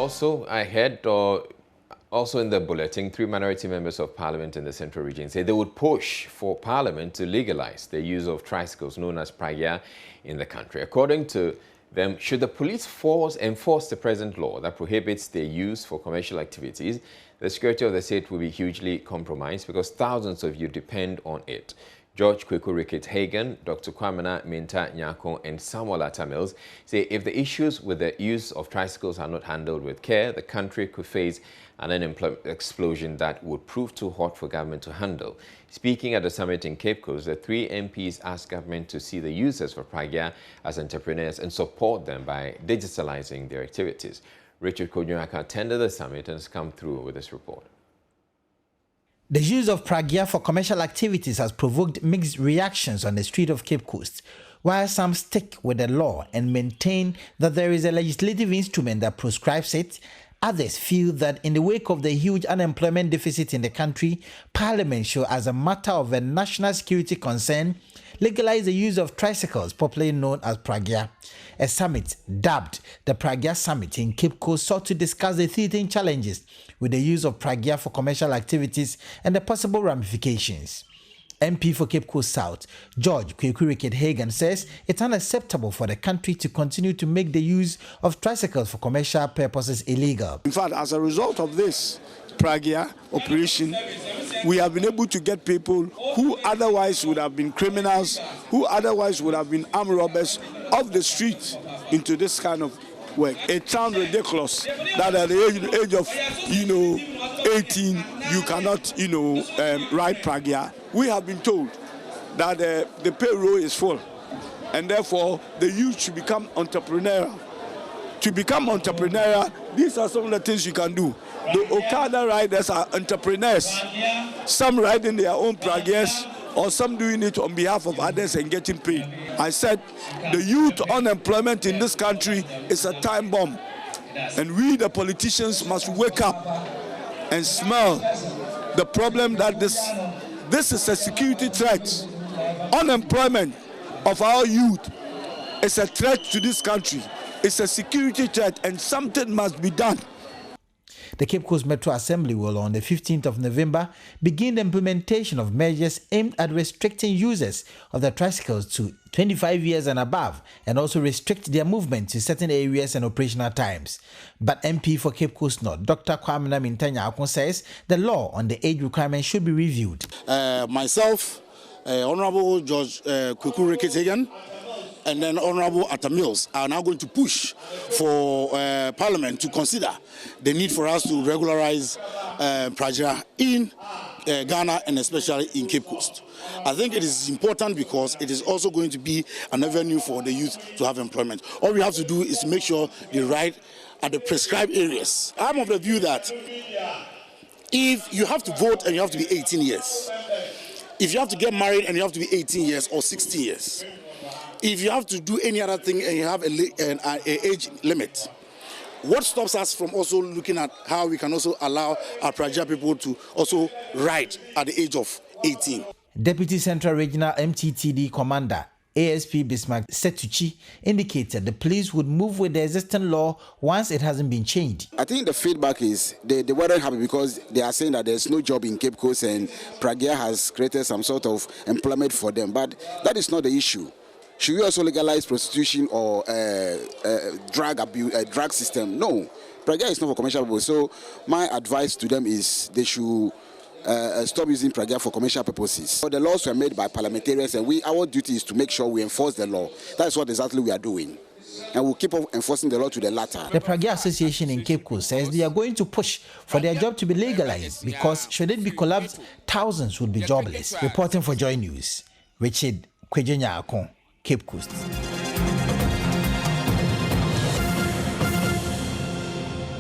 also, I heard also in the bulletin, 3 minority members of parliament in the central region say they would push for parliament to legalize the use of tricycles known as pragya in the country. According to them, should the police force enforce the present law that prohibits their use for commercial activities, the security of the state will be hugely compromised because thousands of you depend on it. George Hagan, Dr. Kwamena Minta Nyako, and Samuel Atamils say if the issues with the use of tricycles are not handled with care, the country could face an unemployment explosion that would prove too hot for government to handle. Speaking at the summit in Cape Coast, the 3 MPs asked government to see the users of pragya as entrepreneurs and support them by digitalizing their activities. Richard Kojuaka attended the summit and has come through with this report. The use of pragya for commercial activities has provoked mixed reactions on the street of Cape Coast. While some stick with the law and maintain that there is a legislative instrument that prescribes it, others feel that in the wake of the huge unemployment deficit in the country, Parliament should, as a matter of a national security concern, legalize the use of tricycles, popularly known as pragya. A summit dubbed the Pragya Summit in Cape Coast sought to discuss the threatening challenges with the use of pragya for commercial activities and the possible ramifications. MP for Cape Coast South, George Hagan, says it's unacceptable for the country to continue to make the use of tricycles for commercial purposes illegal. In fact, as a result of this pragya operation, we have been able to get people who otherwise would have been criminals, who otherwise would have been armed robbers, off the street into this kind of work. It sounds ridiculous that at the age of 18 you cannot ride pragya. We have been told that the payroll is full and therefore the youth should become entrepreneurial. To become entrepreneurial, these are some of the things you can do. The Okada riders are entrepreneurs. Some riding their own pragyas or some doing it on behalf of others and getting paid. I said the youth unemployment in this country is a time bomb. And we, the politicians, must wake up and smell the problem that this is a security threat. Unemployment of our youth is a threat to this country. It's a security threat and something must be done. The Cape Coast Metro Assembly will, on the 15th of November, begin the implementation of measures aimed at restricting users of the tricycles to 25 years and above, and also restrict their movement to certain areas and operational times. But MP for Cape Coast North, Dr. Kwamena Minta Nyako, says the law on the age requirement should be reviewed. Myself, Honorable George Hagan, and then Honorable Atamils are now going to push for Parliament to consider the need for us to regularize pragya in Ghana and especially in Cape Coast. I think it is important because it is also going to be an avenue for the youth to have employment. All we have to do is to make sure they ride at the prescribed areas. I'm of the view that if you have to vote and you have to be 18 years, if you have to get married and you have to be 18 years or 16 years, if you have to do any other thing and you have an age limit, what stops us from also looking at how we can also allow our pragya people to also ride at the age of 18? Deputy Central Regional MTTD Commander ASP Bismarck Setuchi indicated the police would move with the existing law once it hasn't been changed. I think the feedback is they weren't happy because they are saying that there's no job in Cape Coast and pragya has created some sort of employment for them. But that is not the issue. Should we also legalize prostitution or drug abuse, drug system? No, pragya is not for commercial purposes. So my advice to them is they should stop using pragya for commercial purposes. So the laws were made by parliamentarians, and our duty is to make sure we enforce the law. That's what exactly we are doing. And we'll keep on enforcing the law to the latter. The Pragya Association in Cape Coast says they are going to push for their job to be legalized because should it be collapsed, thousands would be jobless. Reporting for Joy News, Richard Kwejenyako, Cape Coast.